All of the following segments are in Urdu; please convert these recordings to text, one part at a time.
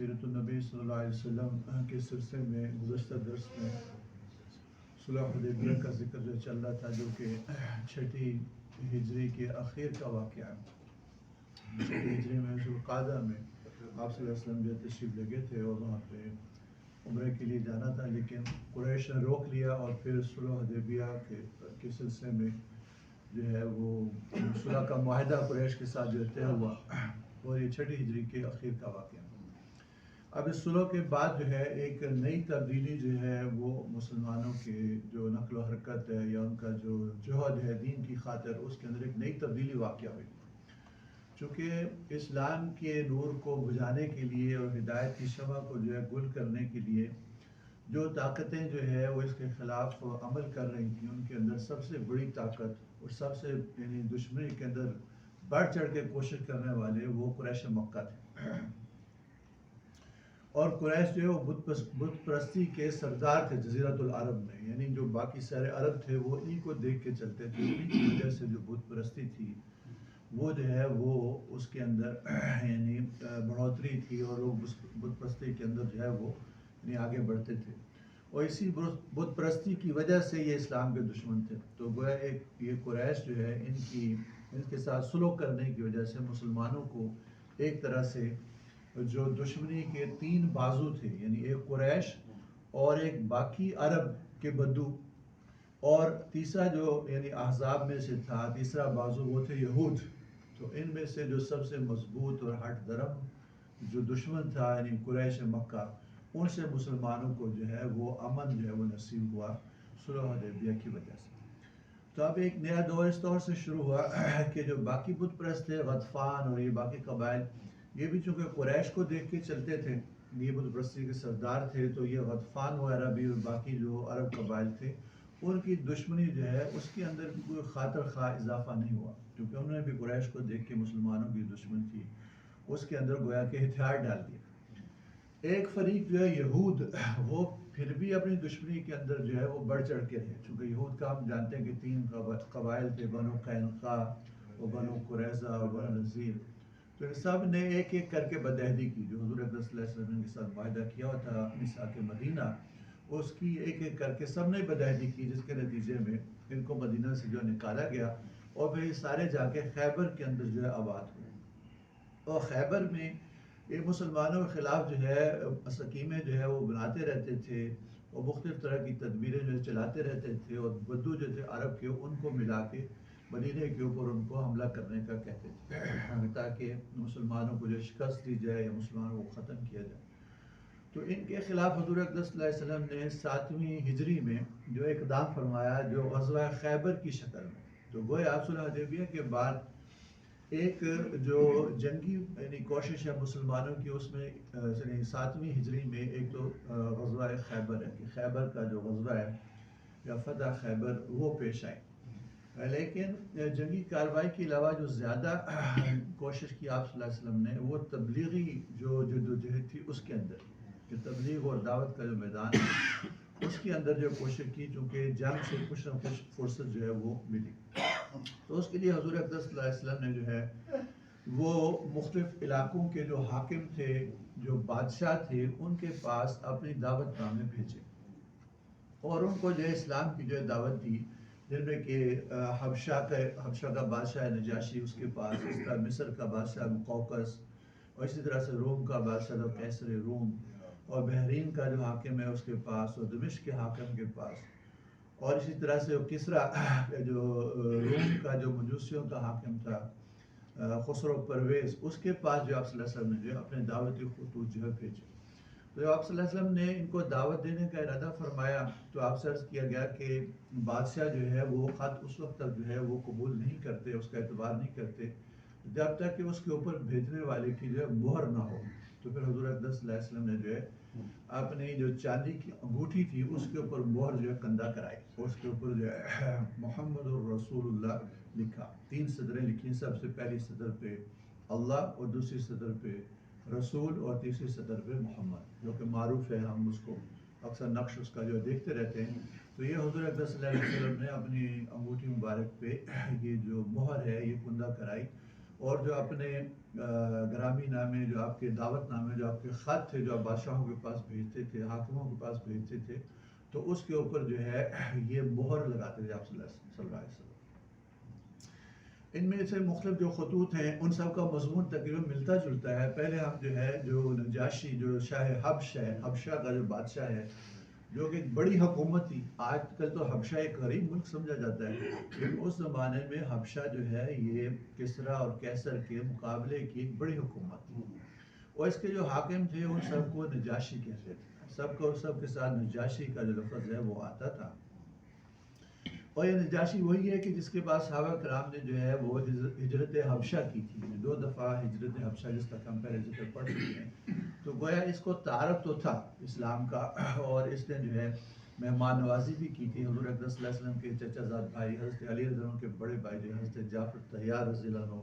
سیرت النبی صلی اللہ علیہ وسلم کے سلسلے میں گزشتہ درس میں صلح حدیبیہ کا ذکر جو چل رہا تھا، جو کہ 6 ہجری کے اخیر کا واقعہ ہے۔ 6 ہجری میں ذوالقعدہ میں آپ صلی اللہ علیہ وسلم جو تشریف لگے تھے اور وہاں پہ عمرے کے لیے جانا تھا، لیکن قریش نے روک لیا اور پھر صلح حدیبیہ کے سلسلے میں جو ہے وہ صلح کا معاہدہ قریش کے ساتھ جو طے ہوا، اور یہ 6 ہجری کے اخیر کا واقعہ ہے۔ اب اس صلح کے بعد جو ہے ایک نئی تبدیلی جو ہے وہ مسلمانوں کے جو نقل و حرکت ہے یا ان کا جو جہد ہے دین کی خاطر، اس کے اندر ایک نئی تبدیلی واقع ہوئی۔ چونکہ اسلام کے نور کو بجھانے کے لیے اور ہدایت کی شمع کو جو ہے گل کرنے کے لیے جو طاقتیں جو ہے وہ اس کے خلاف عمل کر رہی تھیں، ان کے اندر سب سے بڑی طاقت اور سب سے دشمنی کے اندر بڑھ چڑھ کے کوشش کرنے والے وہ قریش مکہ تھے۔ اور قریش جو ہے وہ بت پرستی کے سردار تھے جزیرۃ العرب میں، یعنی جو باقی سارے عرب تھے وہ انہی کو دیکھ کے چلتے تھے، انہی کی وجہ سے جو بت پرستی تھی وہ جو ہے وہ اس کے اندر یعنی بڑھوتری تھی، اور لوگ بت پرستی کے اندر جو ہے وہ یعنی آگے بڑھتے تھے، اور اسی بت پرستی کی وجہ سے یہ اسلام کے دشمن تھے۔ تو گویا یہ قریش جو ہے ان کے ساتھ سلوک کرنے کی وجہ سے مسلمانوں کو ایک طرح سے جو دشمنی کے 3 بازو تھے، یعنی ایک قریش اور ایک باقی عرب کے بدو، اور تیسرا جو یعنی احزاب میں سے تھا تیسرا بازو وہ تھے یہود۔ تو ان میں سے جو سب سے مضبوط اور ہٹ درم جو دشمن تھا یعنی قریش مکہ، ان سے مسلمانوں کو جو ہے وہ امن جو ہے وہ نصیب ہوا صلح حدیبیہ کی وجہ سے۔ تو اب ایک نیا دور اس طور سے شروع ہوا کہ جو باقی بت پرست تھے غطفان اور یہ باقی قبائل، یہ بھی چونکہ قریش کو دیکھ کے چلتے تھے، یہ بت پرستی کے سردار تھے، تو یہ غطفان و عربی اور باقی جو عرب قبائل تھے ان کی دشمنی جو ہے اس کے اندر بھی کوئی خاطر خواہ اضافہ نہیں ہوا، کیونکہ انہوں نے بھی قریش کو دیکھ کے مسلمانوں کی دشمن تھی اس کے اندر گویا کہ ہتھیار ڈال دیا۔ ایک فریق جو ہے یہود، وہ پھر بھی اپنی دشمنی کے اندر جو ہے وہ بڑھ چڑھ کے رہے، چونکہ یہود کا ہم جانتے ہیں کہ 3 قبائل تھے، بنو قینقاع اور بنو قریظہ اور بنو نذیر۔ تو ان سب نے ایک ایک کر کے بدعہدی کی، جو حضور اکرم صلی اللہ علیہ وسلم کے ساتھ معاہدہ کیا ہوا تھا میثاق مدینہ، اس کی ایک ایک کر کے سب نے بدعہدی کی، جس کے نتیجے میں ان کو مدینہ سے جو نکالا گیا، اور پھر یہ سارے جا کے خیبر کے اندر جو ہے آباد ہوئے۔ اور خیبر میں یہ مسلمانوں کے خلاف جو ہے سکیمیں جو ہے وہ بناتے رہتے تھے، اور مختلف طرح کی تدبیریں جو ہے چلاتے رہتے تھے، اور بدو جو تھے عرب کے ان کو ملا کے مدینے کے اوپر ان کو حملہ کرنے کا کہتے تھے، تاکہ مسلمانوں کو جو شکست دی جائے یا مسلمانوں کو ختم کیا جائے۔ تو ان کے خلاف حضور اکرم صلی اللہ علیہ وسلم نے 7ویں ہجری میں جو اقدام فرمایا، جو غزوہ خیبر کی شکل میں۔ تو گویا صلح حدیبیہ کے بعد ایک جو جنگی یعنی کوشش ہے مسلمانوں کی، اس میں 7ویں ہجری میں ایک تو غزوہ خیبر ہے، کہ خیبر کا جو غزوہ ہے یا فتح خیبر وہ پیش آئی۔ لیکن جنگی کارروائی کے علاوہ جو زیادہ کوشش کی آپ صلی اللہ علیہ وسلم نے، وہ تبلیغی جو جدوجہد تھی اس کے اندر، کہ تبلیغ اور دعوت کا جو میدان ہے اس کے اندر جو کوشش کی، چونکہ جنگ سے کچھ نہ کچھ فرصت جو ہے وہ ملی۔ تو اس کے لیے حضور اکرم صلی اللہ علیہ وسلم نے جو ہے وہ مختلف علاقوں کے جو حاکم تھے، جو بادشاہ تھے، ان کے پاس اپنی دعوت نامے بھیجے، اور ان کو جو ہے اسلام کی جو ہے دعوت دی، جن میں کہ حبشہ کا بادشاہ نجاشی اس کے پاس، اس طرح مصر کا بادشاہ مقوقس، اور اسی طرح سے روم کا بادشاہ قیصر روم، اور بحرین کا جو حاکم ہے اس کے پاس، اور دمشق کے حاکم کے پاس، اور اسی طرح سے کسرا جو روم کا جو مجوسیوں کا حاکم تھا خسرو پرویز، اس کے پاس جو آپ صلی اللہ علیہ وسلم نے جو ہے اپنے دعوتی خطوط جو ہے بھیجے۔ تو جب آپ صلی اللہ علیہ وسلم نے ان کو دعوت دینے کا ارادہ فرمایا، تو آپ سے عرض کیا گیا کہ بادشاہ جو ہے وہ خط اس وقت تک جو ہے وہ قبول نہیں کرتے، اس کا اعتبار نہیں کرتے جب تک کہ اس کے اوپر بھیجنے والے کی جو ہے مہر نہ ہو۔ تو پھر حضور اکرم صلی اللہ علیہ وسلم نے جو ہے اپنی جو چاندی کی انگوٹھی تھی اس کے اوپر مہر جو ہے کندہ کرائی، اس کے اوپر جو ہے محمد الرسول اللہ لکھا، 3 صدریں لکھی، سب سے پہلی صدر پہ اللہ، اور دوسری صدر پہ رسول، اور تیسری صدر پہ محمد، جو کہ معروف ہے، ہم اس کو اکثر نقش اس کا جو دیکھتے رہتے ہیں۔ تو یہ حضور اکرم صلی اللہ علیہ وسلم نے اپنی انگوٹھی مبارک پہ یہ جو مہر ہے یہ کندہ کرائی، اور جو اپنے گرامی نامے، جو آپ کے دعوت نامے، جو آپ کے خط تھے جو آپ بادشاہوں کے پاس بھیجتے تھے، حاکموں کے پاس بھیجتے تھے، تو اس کے اوپر جو ہے یہ مہر لگاتے تھے آپ صلی اللہ علیہ وسلم۔ ان میں سے مختلف جو خطوط ہیں ان سب کا مضمون تقریباً ملتا جلتا ہے۔ پہلے ہم جو ہے جو نجاشی جو شاہ حبش ہے، حبشہ کا جو بادشاہ ہے، جو کہ ایک بڑی حکومت تھی، آج کل تو حبشہ ایک غریب ملک سمجھا جاتا ہے، لیکن اس زمانے میں حبشہ جو ہے یہ کسریٰ اور قیصر کے مقابلے کی ایک بڑی حکومت تھی، اور اس کے جو حاکم تھے ان سب کو نجاشی کہتے تھے، سب کے ساتھ نجاشی کا جو لفظ ہے وہ آتا تھا۔ اور یہ نجاشی وہی ہے کہ جس کے بعد صحابہ کرام نے جو ہے وہ ہجرت حبشہ کی تھی، 2 دفعہ ہجرت حبشہ جس کا ہم پہلے ذکر پڑھ چکے ہیں، تو گویا اس کو تعارف تو تھا اسلام کا، اور اس نے جو ہے مہمان نوازی بھی کی تھی۔ حضور اکرم صلی اللہ علیہ وسلم کے چچا زاد بھائی حضرت علی رضی اللہ عنہ کے بڑے بھائی جو حضرت جعفر طیار رضی اللہ عنہ،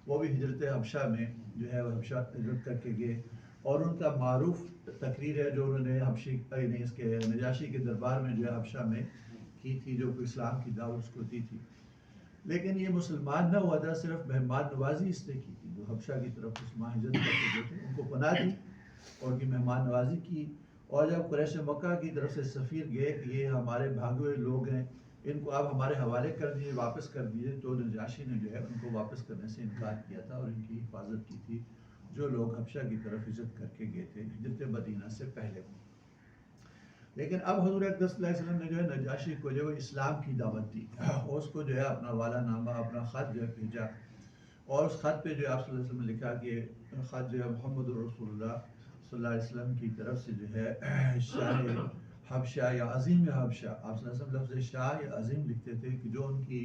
وہ بھی ہجرت حبشہ میں جو ہے وہ حبشہ ہجرت کر کے گئے، اور ان کا معروف تقریر ہے جو انہوں نے حبشی اس کے نجاشی کے دربار میں جو ہے حبشہ میں کی تھی، جو کہ اسلام کی دعوت اس کو دی تھی، لیکن یہ مسلمان نہ ہوا تھا، صرف مہمان نوازی اس نے کی تھی۔ جو حبشہ کی طرف مسلمان ہجرت کر کے گئے تھے ان کو پناہ دی اور ان کی مہمان نوازی کی، اور جب قریش مکہ کی طرف سے سفیر گئے کہ یہ ہمارے بھاگے ہوئے لوگ ہیں، ان کو آپ ہمارے حوالے کر دیجیے، واپس کر دیجیے، تو نجاشی نے جو ہے ان کو واپس کرنے سے انکار کیا تھا اور ان کی حفاظت کی تھی، جو لوگ حبشہ کی طرف ہجرت کر کے گئے تھے ہجرت مدینہ سے پہلے۔ لیکن اب حضور اکرم صلی اللہ علیہ وسلم نے جو ہے نجاشی کو جو ہے اسلام کی دعوت دی، اور اس کو جو ہے اپنا والا نامہ، اپنا خط جو ہے بھیجا، اور اس خط پہ جو ہے آپ صلی اللہ علیہ وسلم نے لکھا کہ خط جو ہے محمد رسول اللہ صلی اللہ علیہ وسلم کی طرف سے جو ہے شاہ حبشہ یا عظیم حبشہ، آپ صلی اللہ علیہ وسلم لفظ شاہ یا عظیم لکھتے تھے کہ جو ان کی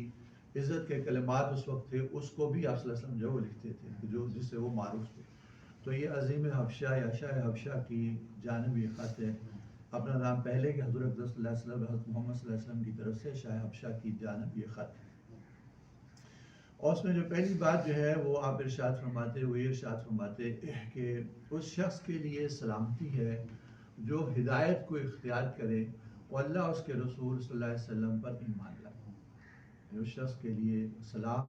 عزت کے کلمات اس وقت تھے، اس کو بھی آپ صلی اللہ علیہ وسلم جو وہ لکھتے تھے کہ جو جس سے وہ معروف تھے، تو یہ عظیم حبشہ یا شاہ حبشہ کی جانب یہ خط ہے، اپنا نام پہلے کہ حضور اکرم صلی اللہ علیہ وسلم، حضرت محمد صلی اللہ علیہ وسلم کی طرف سے شاہ حبشہ کی جانب یہ خط ہے۔ اور اس میں جو پہلی بات جو ہے وہ آپ ارشاد فرماتے ہوئے ارشاد فرماتے کہ اس شخص کے لیے سلامتی ہے جو ہدایت کو اختیار کرے اور اللہ اس کے رسول صلی اللہ علیہ وسلم پر ایمان لائے۔ اس شخص کے لیے سلام